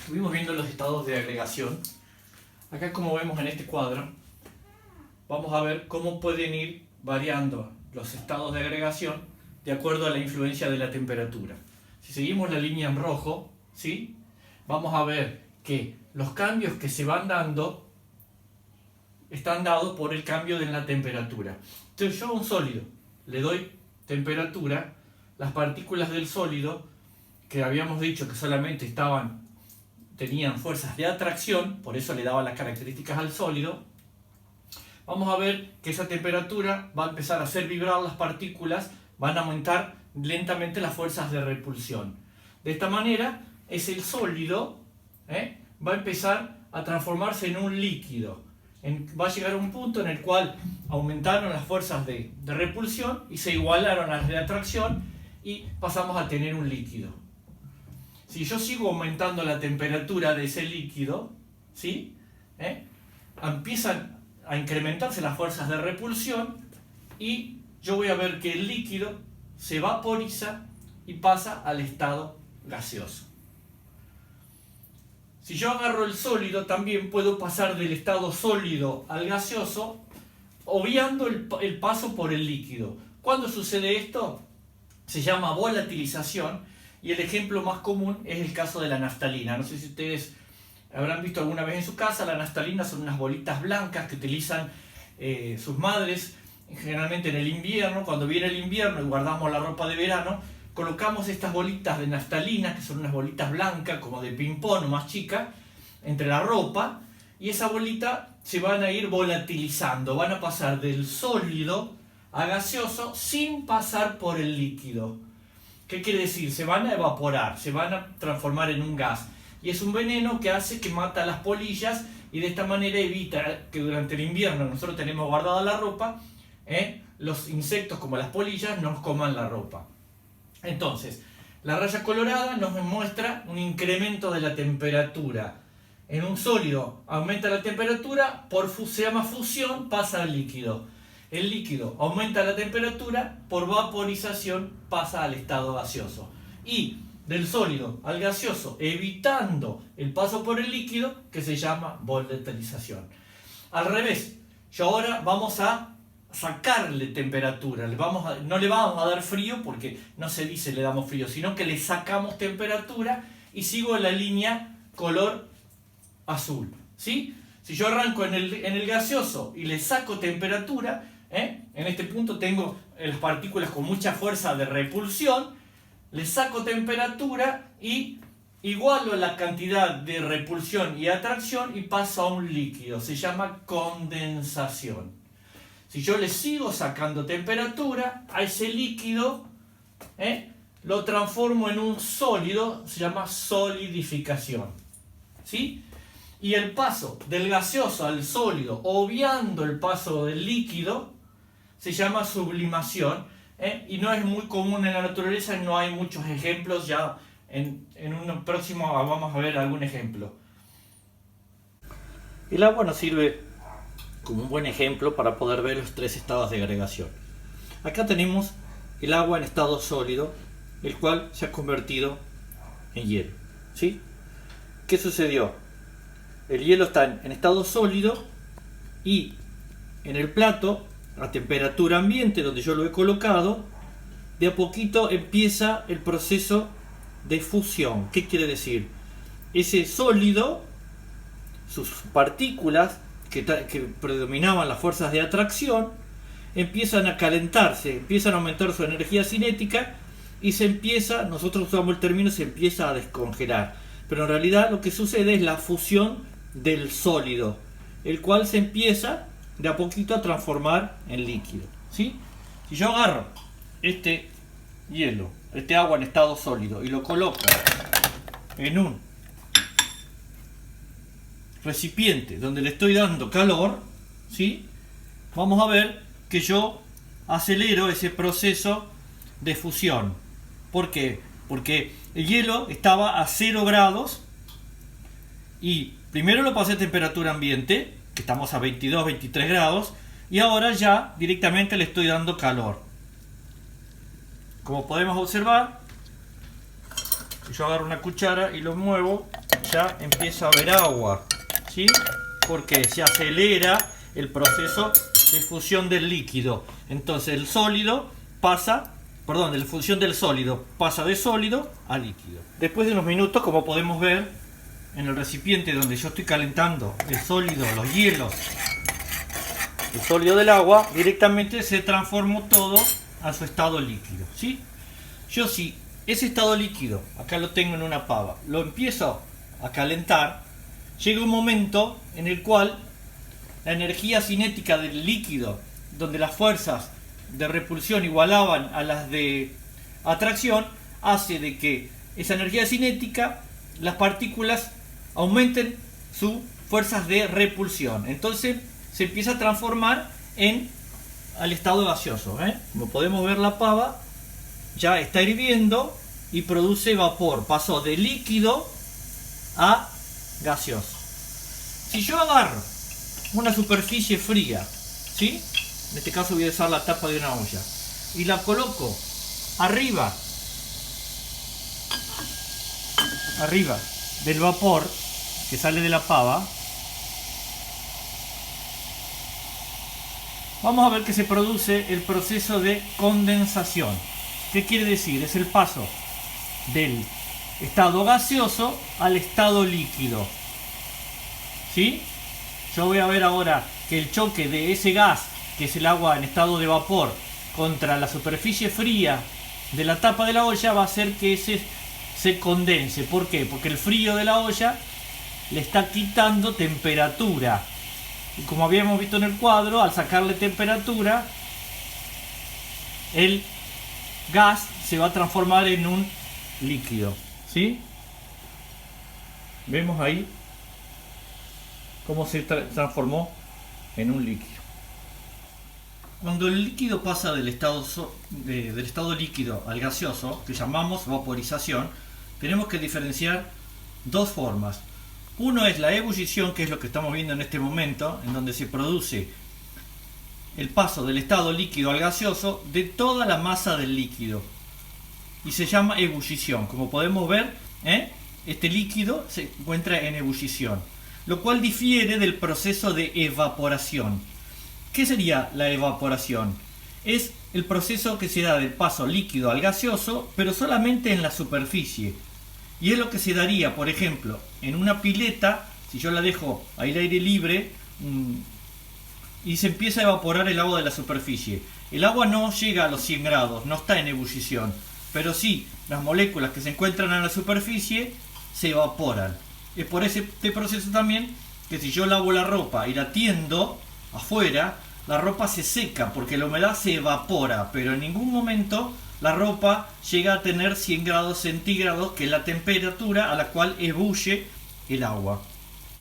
Estuvimos viendo los estados de agregación. Acá, como vemos en este cuadro, vamos a ver cómo pueden ir variando los estados de agregación de acuerdo a la influencia de la temperatura. Si seguimos la línea en rojo, ¿sí?, vamos a ver que los cambios que se van dando están dados por el cambio de la temperatura. Entonces yo a un sólido le doy temperatura, las partículas del sólido, que habíamos dicho que solamente tenían fuerzas de atracción, por eso le daba las características al sólido, vamos a ver que esa temperatura va a empezar a hacer vibrar las partículas, van a aumentar lentamente las fuerzas de repulsión. De esta manera, el sólido va a empezar a transformarse en un líquido. Va a llegar a un punto en el cual aumentaron las fuerzas de repulsión y se igualaron a las de atracción y pasamos a tener un líquido. Si yo sigo aumentando la temperatura de ese líquido, ¿sí?, empiezan a incrementarse las fuerzas de repulsión y yo voy a ver que el líquido se vaporiza y pasa al estado gaseoso. Si yo agarro el sólido, también puedo pasar del estado sólido al gaseoso, obviando el paso por el líquido. ¿Cuándo sucede esto? Se llama volatilización, y el ejemplo más común es el caso de la naftalina. No sé si ustedes habrán visto alguna vez en su casa. La naftalina son unas bolitas blancas que utilizan sus madres, generalmente en el invierno. Cuando viene el invierno y guardamos la ropa de verano, colocamos estas bolitas de naftalina, que son unas bolitas blancas, como de ping-pong o más chicas, entre la ropa, y esa bolita se van a ir volatilizando, van a pasar del sólido a gaseoso sin pasar por el líquido. ¿Qué quiere decir? Se van a evaporar, se van a transformar en un gas, y es un veneno que hace que mata las polillas, y de esta manera evita que durante el invierno nosotros tenemos guardada la ropa, los insectos como las polillas nos coman la ropa. Entonces, la raya colorada nos muestra un incremento de la temperatura. En un sólido aumenta la temperatura, se llama fusión, pasa al líquido. El líquido aumenta la temperatura, por vaporización pasa al estado gaseoso. Y del sólido al gaseoso, evitando el paso por el líquido, que se llama volatilización. Al revés, yo ahora vamos a sacarle temperatura, no le vamos a dar frío, porque no se dice le damos frío, sino que le sacamos temperatura, y sigo la línea color azul, ¿sí? Si yo arranco en el gaseoso y le saco temperatura, en este punto tengo las partículas con mucha fuerza de repulsión, le saco temperatura y igualo la cantidad de repulsión y atracción y paso a un líquido, se llama condensación. Si yo le sigo sacando temperatura a ese líquido, lo transformo en un sólido, se llama solidificación, ¿sí? Y el paso del gaseoso al sólido, obviando el paso del líquido, se llama sublimación, y no es muy común en la naturaleza, no hay muchos ejemplos. Ya en un próximo vamos a ver algún ejemplo. El agua nos sirve como un buen ejemplo para poder ver los tres estados de agregación. Acá tenemos el agua en estado sólido, el cual se ha convertido en hielo, ¿sí? ¿Qué sucedió? El hielo está en estado sólido y en el plato, a temperatura ambiente, donde yo lo he colocado, de a poquito empieza el proceso de fusión. ¿Qué quiere decir? Ese sólido, sus partículas que predominaban las fuerzas de atracción, empiezan a calentarse, empiezan a aumentar su energía cinética y nosotros usamos el término, se empieza a descongelar. Pero en realidad lo que sucede es la fusión del sólido, el cual se empieza de a poquito a transformar en líquido, ¿sí? Si yo agarro este hielo, este agua en estado sólido, y lo coloco en un recipiente donde le estoy dando calor, ¿sí?, vamos a ver que yo acelero ese proceso de fusión. ¿Por qué? Porque el hielo estaba a 0 grados y primero lo pasé a temperatura ambiente, que estamos a 22, 23 grados, y ahora ya directamente le estoy dando calor. Como podemos observar, yo agarro una cuchara y lo muevo ya empieza a haber agua, ¿sí? Porque se acelera el proceso de fusión del líquido. Entonces el sólido pasa, perdón, de la fusión del sólido pasa de sólido a líquido. Después de unos minutos, como podemos ver en el recipiente donde yo estoy calentando el sólido, los hielos, el sólido del agua, directamente se transformó todo a su estado líquido, ¿sí? Yo sí, ese estado líquido, acá lo tengo en una pava, lo empiezo a calentar, llega un momento en el cual la energía cinética del líquido, donde las fuerzas de repulsión igualaban a las de atracción, hace de que esa energía cinética, las partículas aumenten sus fuerzas de repulsión. Entonces se empieza a transformar al estado gaseoso, ¿eh? Como podemos ver, la pava ya está hirviendo y produce vapor. Pasó de líquido a gaseoso. Si yo agarro una superficie fría, ¿sí? En este caso voy a usar la tapa de una olla y la coloco arriba del vapor que sale de la pava, vamos a ver que se produce el proceso de condensación. ¿Qué quiere decir? Es el paso del estado gaseoso al estado líquido, ¿sí? Yo voy a ver ahora que el choque de ese gas, que es el agua en estado de vapor, contra la superficie fría de la tapa de la olla va a hacer que ese se condense. ¿Por qué? Porque el frío de la olla le está quitando temperatura. Y como habíamos visto en el cuadro, al sacarle temperatura, el gas se va a transformar en un líquido, ¿sí? Vemos ahí cómo se transformó en un líquido. Cuando el líquido pasa del estado líquido al gaseoso, que llamamos vaporización, tenemos que diferenciar dos formas. Uno es la ebullición, que es lo que estamos viendo en este momento, en donde se produce el paso del estado líquido al gaseoso de toda la masa del líquido. Y se llama ebullición. Como podemos ver, este líquido se encuentra en ebullición, lo cual difiere del proceso de evaporación. ¿Qué sería la evaporación? Es el proceso que se da del paso líquido al gaseoso, pero solamente en la superficie. Y es lo que se daría, por ejemplo, en una pileta, si yo la dejo al aire libre y se empieza a evaporar el agua de la superficie. El agua no llega a los 100 grados, no está en ebullición, pero sí las moléculas que se encuentran en la superficie se evaporan. Es por este proceso también que si yo lavo la ropa y la tiendo afuera, la ropa se seca porque la humedad se evapora, pero en ningún momento la ropa llega a tener 100 grados centígrados, que es la temperatura a la cual ebulle el agua.